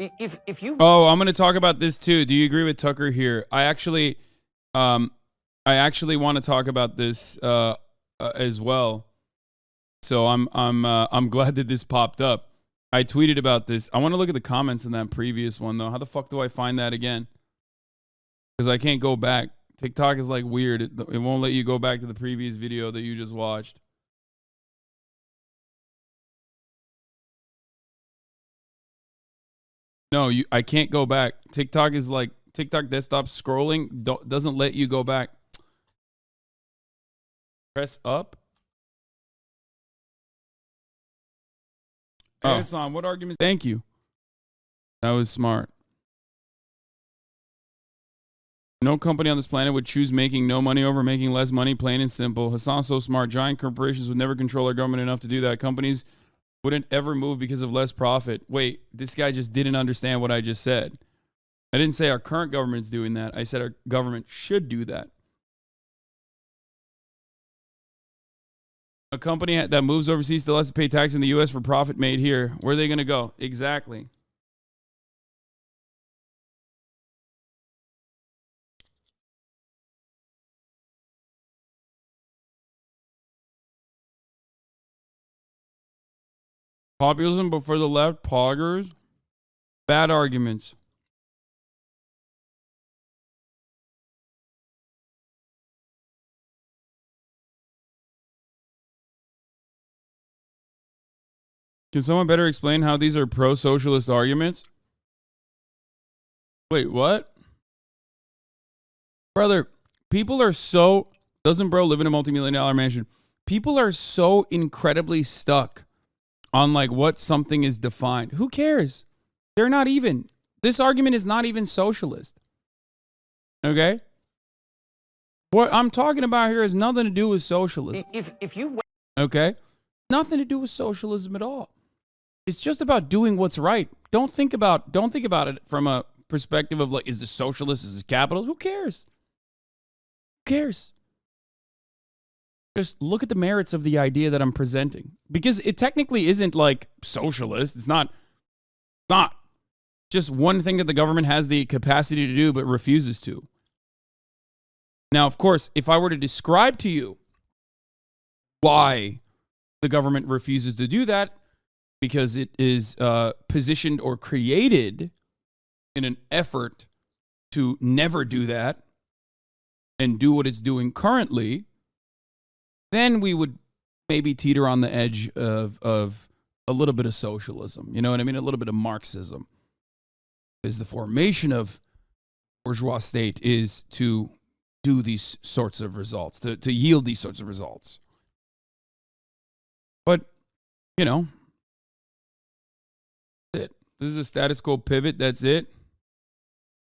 If you Oh, I'm going to talk about this too. Do you agree with Tucker here? I actually want to talk about this as well. So I'm glad that this popped up. I tweeted about this. I want to look at the comments in that previous one though. How the fuck do I find that again? Because I can't go back. TikTok is like weird. It won't let you go back to the previous video that you just watched. No, I can't go back. TikTok is like TikTok desktop scrolling doesn't let you go back. Press up. Oh. Hasan, what arguments? Thank you. That was smart. No company on this planet would choose making no money over making less money, plain and simple. Hasan's so smart. Giant corporations would never control our government enough to do that. Companies wouldn't ever move because of less profit. Wait, this guy just didn't understand what I just said. I didn't say our current government's doing that. I said our government should do that. A company that moves overseas still has to pay tax in the U.S. for profit made here. Where are they going to go? Exactly. Populism, but for the left, poggers. Bad arguments. Can someone better explain how these are pro-socialist arguments? Wait, what? Brother, people are so... Doesn't bro live in a multi-million-dollar mansion? People are so incredibly stuck on like what something is defined. Who cares? They're not even. This argument is not even socialist. Okay? What I'm talking about here has nothing to do with socialism. if you Okay? Nothing to do with socialism at all. It's just about doing what's right. Don't think about it from a perspective of like, is this socialist? Is this capitalist? Who cares? Who cares? Just look at the merits of the idea that I'm presenting. Because it technically isn't like socialist. It's not just one thing that the government has the capacity to do but refuses to. Now, of course, if I were to describe to you why the government refuses to do that, because it is positioned or created in an effort to never do that and do what it's doing currently, then we would maybe teeter on the edge of a little bit of socialism. You know what I mean? A little bit of Marxism. Because the formation of bourgeois state is to do these sorts of results, to yield these sorts of results. But, you know, it. This is a status quo pivot. That's it.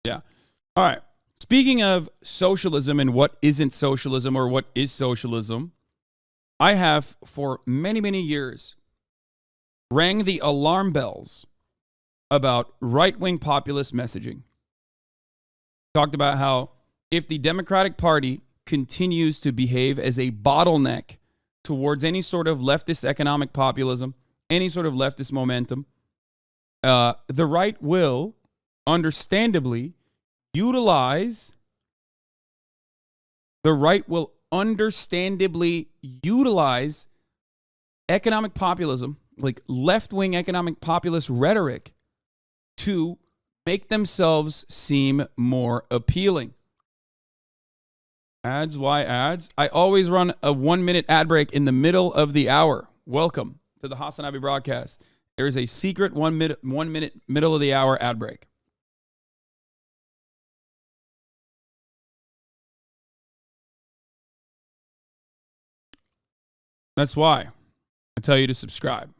Yeah. All right. Speaking of socialism and what isn't socialism or what is socialism, I have for many, many years rang the alarm bells about right-wing populist messaging. Talked about how if the Democratic Party continues to behave as a bottleneck towards any sort of leftist economic populism, any sort of leftist momentum, the right will understandably utilize economic populism, like left-wing economic populist rhetoric, to make themselves seem more appealing. Ads, why ads? I always run a 1-minute ad break in the middle of the hour. Welcome to the Hasanabi broadcast. There is a secret 1 minute middle of the hour ad break. That's why I tell you to subscribe.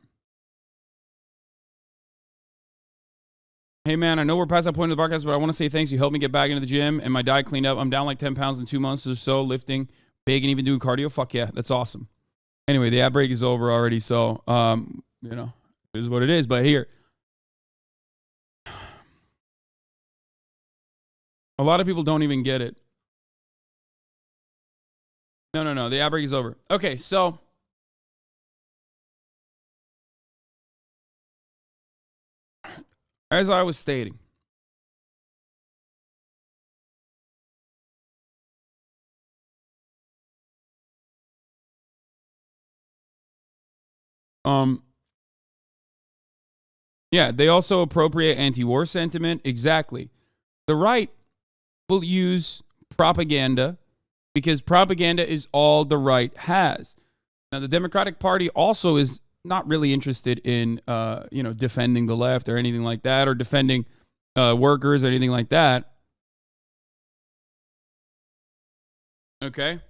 Hey, man, I know we're past that point of the broadcast, but I want to say thanks. You helped me get back into the gym, and my diet cleaned up. I'm down like 10 pounds in 2 months or so, lifting big and even doing cardio. Fuck yeah, that's awesome. Anyway, the ad break is over already, so, you know, it is what it is. But here, a lot of people don't even get it. No, the ad break is over. Okay, so as I was stating, yeah, they also appropriate anti-war sentiment. Exactly. The right will use propaganda because propaganda is all the right has. Now, the Democratic Party also is not really interested in, defending the left or anything like that, or defending workers or anything like that. Okay.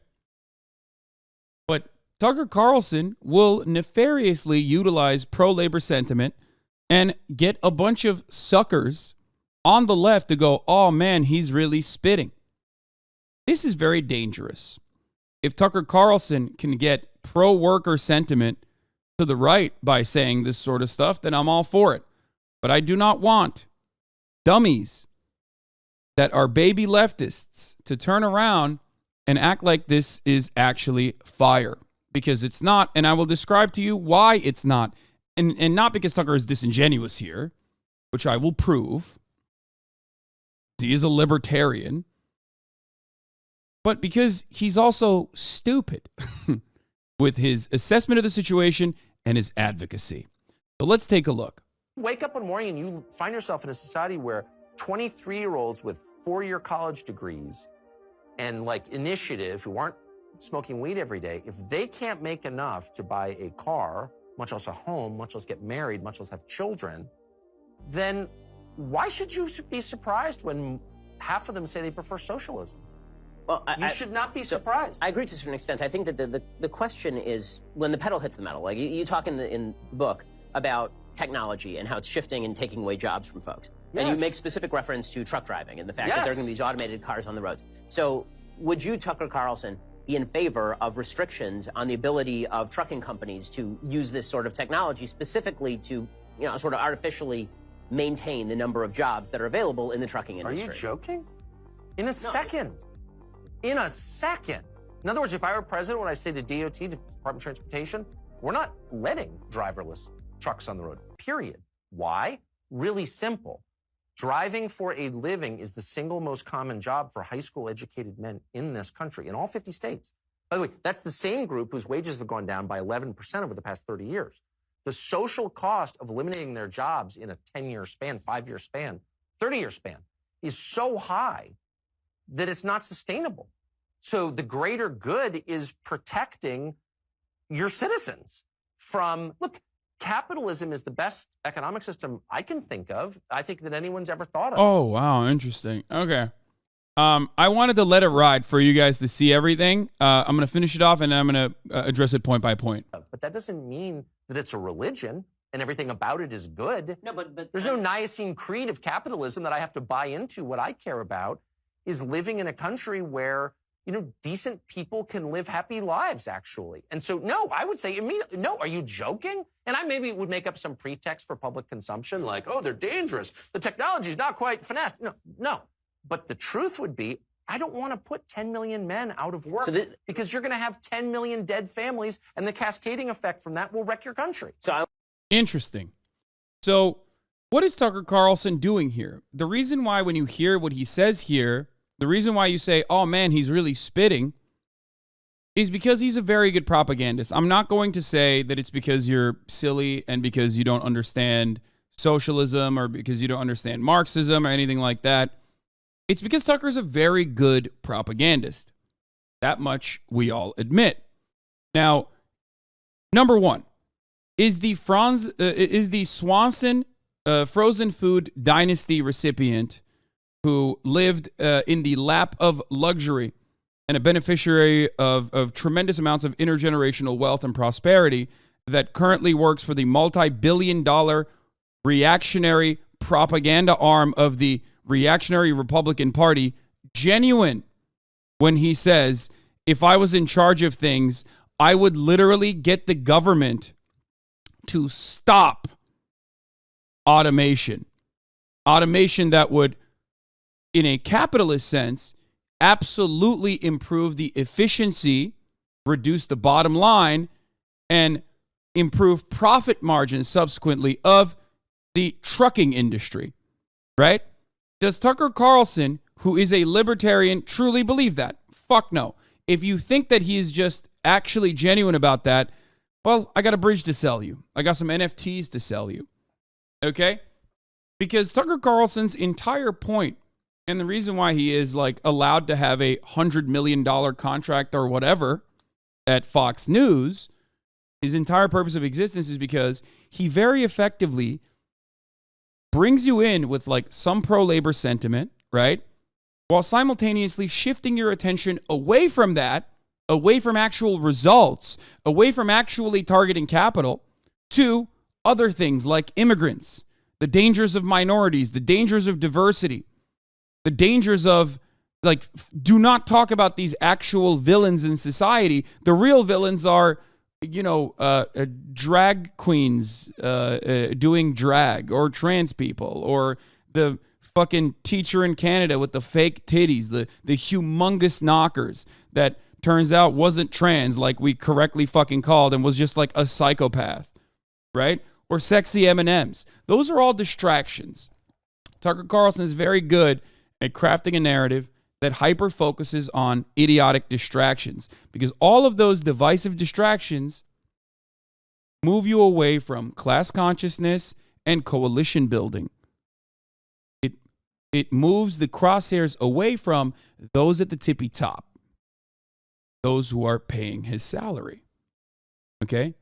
But Tucker Carlson will nefariously utilize pro-labor sentiment and get a bunch of suckers on the left to go, oh man, he's really spitting. This is very dangerous. If Tucker Carlson can get pro-worker sentiment to the right by saying this sort of stuff, then I'm all for it. But I do not want dummies that are baby leftists to turn around and act like this is actually fire, because it's not. And I will describe to you why it's not. And not because Tucker is disingenuous here, which I will prove. He is a libertarian. But because he's also stupid with his assessment of the situation and his advocacy. So let's take a look. Wake up one morning and you find yourself in a society where 23-year-olds with four-year college degrees and like initiative who aren't smoking weed every day, if they can't make enough to buy a car, much less a home, much less get married, much less have children, then why should you be surprised when half of them say they prefer socialism? Well, you should not be surprised. I agree to a certain extent. I think that the question is when the pedal hits the metal. Like you talk in the book about technology and how it's shifting and taking away jobs from folks. Yes. And you make specific reference to truck driving and the fact that there are going to be these automated cars on the roads. So would you, Tucker Carlson, be in favor of restrictions on the ability of trucking companies to use this sort of technology specifically to, sort of artificially maintain the number of jobs that are available in the trucking industry? Are you joking? In a second. In a second. In other words, if I were president, what I say to DOT, the Department of Transportation, we're not letting driverless trucks on the road, period. Why? Really simple. Driving for a living is the single most common job for high school educated men in this country, in all 50 states. By the way, that's the same group whose wages have gone down by 11% over the past 30 years. The social cost of eliminating their jobs in a 10-year span, 5-year span, 30-year span is so high that it's not sustainable. So the greater good is protecting your citizens from, look, capitalism is the best economic system I can think of. I think that anyone's ever thought of. Oh, wow. Interesting. Okay. I wanted to let it ride for you guys to see everything. I'm going to finish it off and then I'm going to address it point by point. But that doesn't mean that it's a religion and everything about it is good. No, but there's no Nicene Creed of capitalism that I have to buy into. What I care about is living in a country where, decent people can live happy lives, actually. And so, no, I would say immediately, no, are you joking? And I maybe would make up some pretext for public consumption, like, oh, they're dangerous. The technology is not quite finessed. No. But the truth would be, I don't want to put 10 million men out of work because you're going to have 10 million dead families, and the cascading effect from that will wreck your country. Interesting. So what is Tucker Carlson doing here? The reason why when you hear what he says here, the reason why you say, oh man, he's really spitting, is because he's a very good propagandist. I'm not going to say that it's because you're silly and because you don't understand socialism or because you don't understand Marxism or anything like that. It's because Tucker's a very good propagandist. That much we all admit. Now, number one, is the Swanson frozen food dynasty recipient who lived in the lap of luxury and a beneficiary of tremendous amounts of intergenerational wealth and prosperity that currently works for the multi-billion-dollar reactionary propaganda arm of the reactionary Republican Party, genuine when he says, if I was in charge of things, I would literally get the government to stop automation. Automation that would, in a capitalist sense, absolutely improve the efficiency, reduce the bottom line, and improve profit margins subsequently of the trucking industry, right? Does Tucker Carlson, who is a libertarian, truly believe that? Fuck no. If you think that he is just actually genuine about that, well, I got a bridge to sell you. I got some NFTs to sell you. Okay? Because Tucker Carlson's entire point, and the reason why he is like allowed to have a $100 million contract or whatever at Fox News, his entire purpose of existence is because he very effectively brings you in with like some pro-labor sentiment, right? While simultaneously shifting your attention away from that, away from actual results, away from actually targeting capital, to other things like immigrants, the dangers of minorities, the dangers of diversity, the dangers of, like, do not talk about these actual villains in society. The real villains are, drag queens doing drag, or trans people, or the fucking teacher in Canada with the fake titties, the humongous knockers that turns out wasn't trans like we correctly fucking called and was just like a psychopath, right? Or sexy M&Ms. Those are all distractions. Tucker Carlson is very good at crafting a narrative that hyper focuses on idiotic distractions, because all of those divisive distractions move you away from class consciousness and coalition building. It moves the crosshairs away from those at the tippy top, those who are paying his salary. Okay?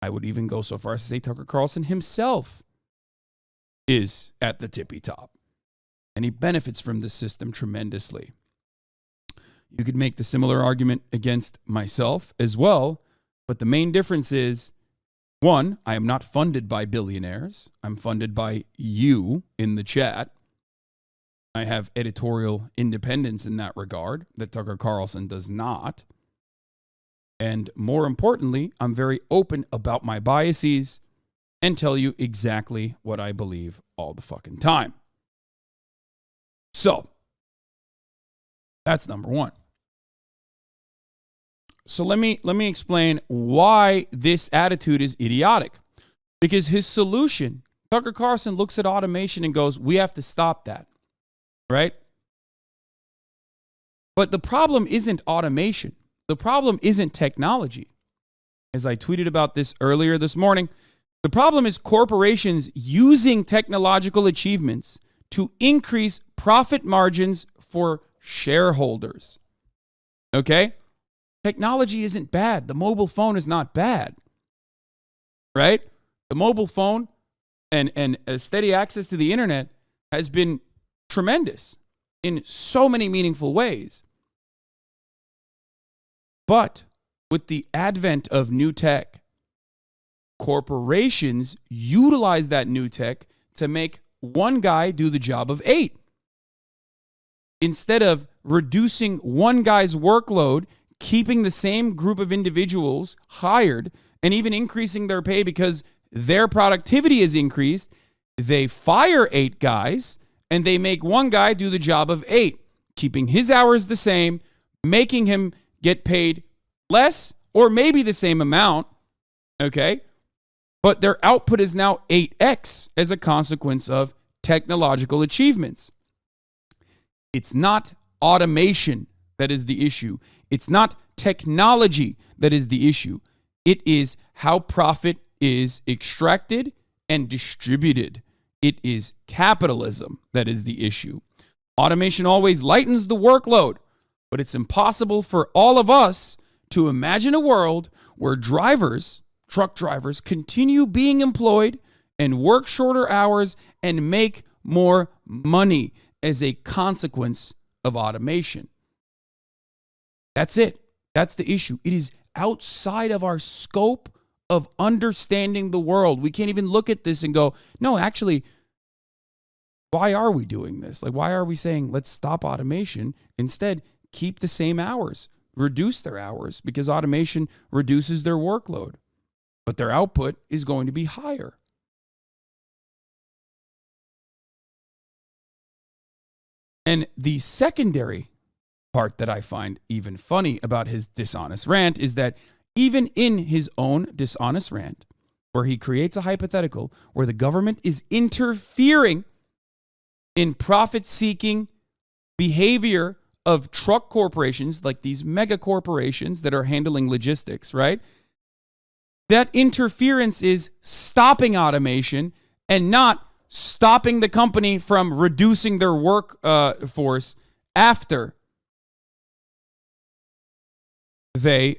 I would even go so far as to say Tucker Carlson himself is at the tippy top, and he benefits from this system tremendously. You could make the similar argument against myself as well, but the main difference is, one, I am not funded by billionaires. I'm funded by you in the chat. I have editorial independence in that regard that Tucker Carlson does not. And more importantly, I'm very open about my biases and tell you exactly what I believe all the fucking time. So, that's number one. So let me explain why this attitude is idiotic. Because his solution, Tucker Carlson looks at automation and goes, we have to stop that. Right? But the problem isn't automation. The problem isn't technology. As I tweeted about this earlier this morning, the problem is corporations using technological achievements to increase profit margins for shareholders. Okay? Technology isn't bad. The mobile phone is not bad. Right? The mobile phone and steady access to the internet has been tremendous in so many meaningful ways. But with the advent of new tech, corporations utilize that new tech to make one guy do the job of 8. Instead of reducing one guy's workload, keeping the same group of individuals hired, and even increasing their pay because their productivity is increased, they fire 8 guys and they make one guy do the job of 8, keeping his hours the same, making him get paid less or maybe the same amount, okay? But their output is now 8x as a consequence of technological achievements. It's not automation that is the issue. It's not technology that is the issue. It is how profit is extracted and distributed. It is capitalism that is the issue. Automation always lightens the workload, but it's impossible for all of us to imagine a world where drivers, truck drivers, continue being employed and work shorter hours and make more money as a consequence of automation. That's it. That's the issue. It is outside of our scope of understanding the world. We can't even look at this and go, no, actually, why are we doing this? Like, why are we saying, let's stop automation? Instead, keep the same hours, reduce their hours, because automation reduces their workload, but their output is going to be higher. And the secondary part that I find even funny about his dishonest rant is that even in his own dishonest rant, where he creates a hypothetical where the government is interfering in profit-seeking behavior of truck corporations, like these mega corporations that are handling logistics, right? That interference is stopping automation and not stopping the company from reducing their work force after they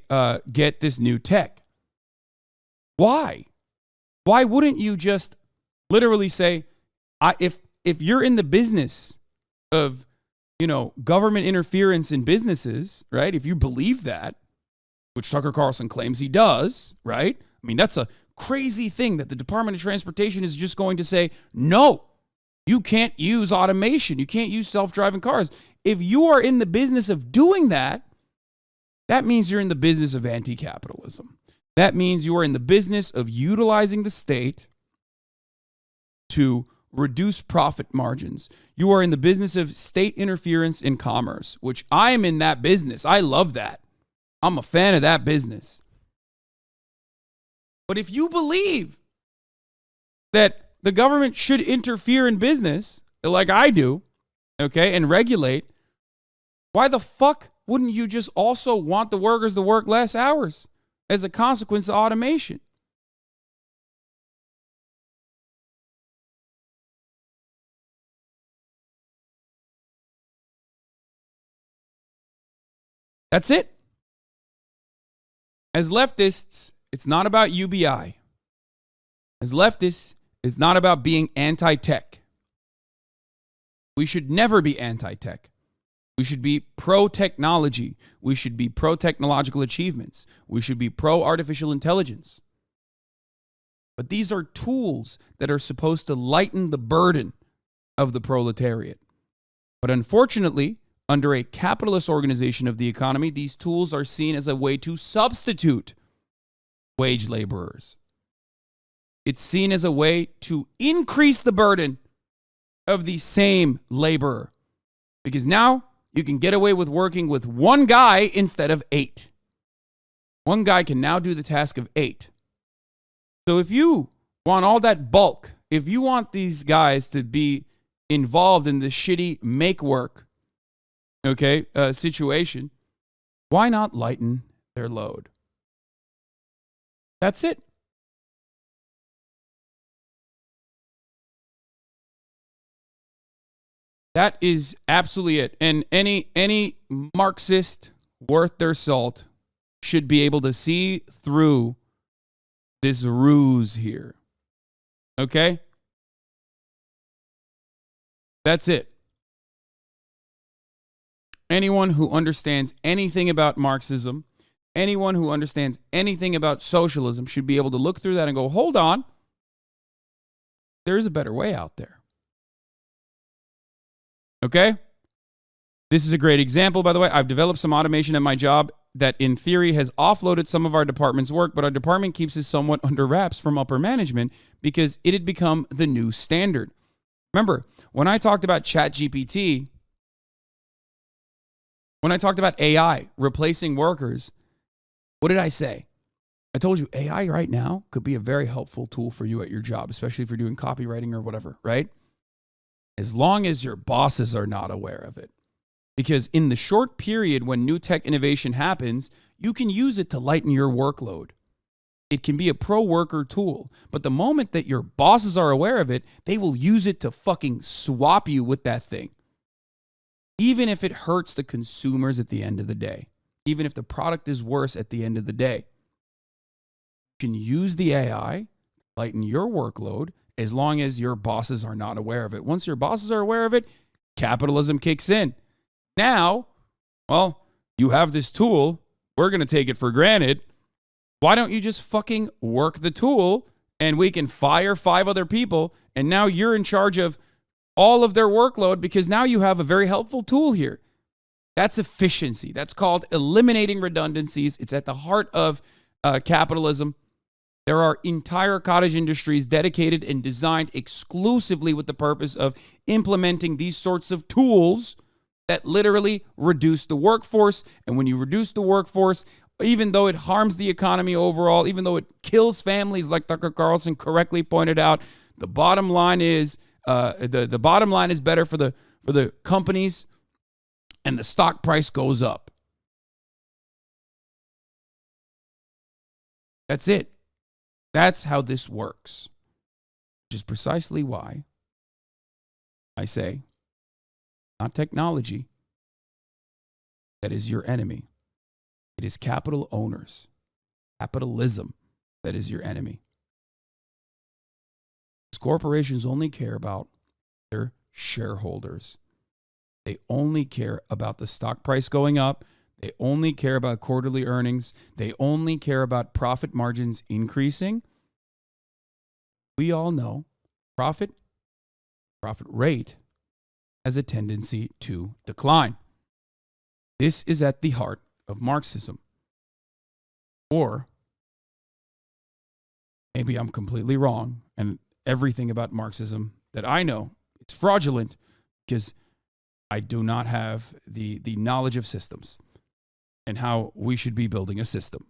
get this new tech. Why? Why wouldn't you just literally say, if you're in the business of, government interference in businesses, right? If you believe that, which Tucker Carlson claims he does, right? I mean, that's a crazy thing that the Department of Transportation is just going to say, no, you can't use automation. You can't use self-driving cars. If you are in the business of doing that, that means you're in the business of anti-capitalism. That means you are in the business of utilizing the state to reduce profit margins. You are in the business of state interference in commerce, which I am in that business. I love that. I'm a fan of that business. But if you believe that the government should interfere in business, like I do, okay, and regulate, why the fuck wouldn't you just also want the workers to work less hours as a consequence of automation? That's it. As leftists, it's not about UBI. As leftists, it's not about being anti-tech. We should never be anti-tech. We should be pro-technology. We should be pro-technological achievements. We should be pro-artificial intelligence. But these are tools that are supposed to lighten the burden of the proletariat. But unfortunately, under a capitalist organization of the economy, these tools are seen as a way to substitute wage laborers. It's seen as a way to increase the burden of the same laborer. Because now you can get away with working with one guy instead of 8. One guy can now do the task of 8. So if you want all that bulk, if you want these guys to be involved in this shitty make work, situation, why not lighten their load? That's it. That is absolutely it. And any Marxist worth their salt should be able to see through this ruse here. Okay? That's it. Anyone who understands anything about Marxism, anyone who understands anything about socialism should be able to look through that and go, hold on, there is a better way out there. Okay? This is a great example, by the way. I've developed some automation at my job that in theory has offloaded some of our department's work, but our department keeps it somewhat under wraps from upper management because it had become the new standard. Remember, when I talked about ChatGPT, when I talked about AI replacing workers, what did I say? I told you AI right now could be a very helpful tool for you at your job, especially if you're doing copywriting or whatever, right? As long as your bosses are not aware of it. Because in the short period when new tech innovation happens, you can use it to lighten your workload. It can be a pro-worker tool. But the moment that your bosses are aware of it, they will use it to fucking swap you with that thing. Even if it hurts the consumers at the end of the day. Even if the product is worse at the end of the day. You can use the AI to lighten your workload as long as your bosses are not aware of it. Once your bosses are aware of it, capitalism kicks in. Now, well, you have this tool. We're going to take it for granted. Why don't you just fucking work the tool and we can fire 5 other people and now you're in charge of all of their workload because now you have a very helpful tool here. That's efficiency. That's called eliminating redundancies. It's at the heart of capitalism. There are entire cottage industries dedicated and designed exclusively with the purpose of implementing these sorts of tools that literally reduce the workforce. And when you reduce the workforce, even though it harms the economy overall, even though it kills families, like Tucker Carlson correctly pointed out, the bottom line is the bottom line is better for the companies, and the stock price goes up. That's it. That's how this works, which is precisely why I say, not technology that is your enemy. It is capital owners, capitalism that is your enemy. These corporations only care about their shareholders. They only care about the stock price going up. They only care about quarterly earnings. They only care about profit margins increasing. We all know profit rate has a tendency to decline. This is at the heart of Marxism. Or maybe I'm completely wrong, and everything about Marxism that I know, it's fraudulent because I do not have the knowledge of systems and how we should be building a system.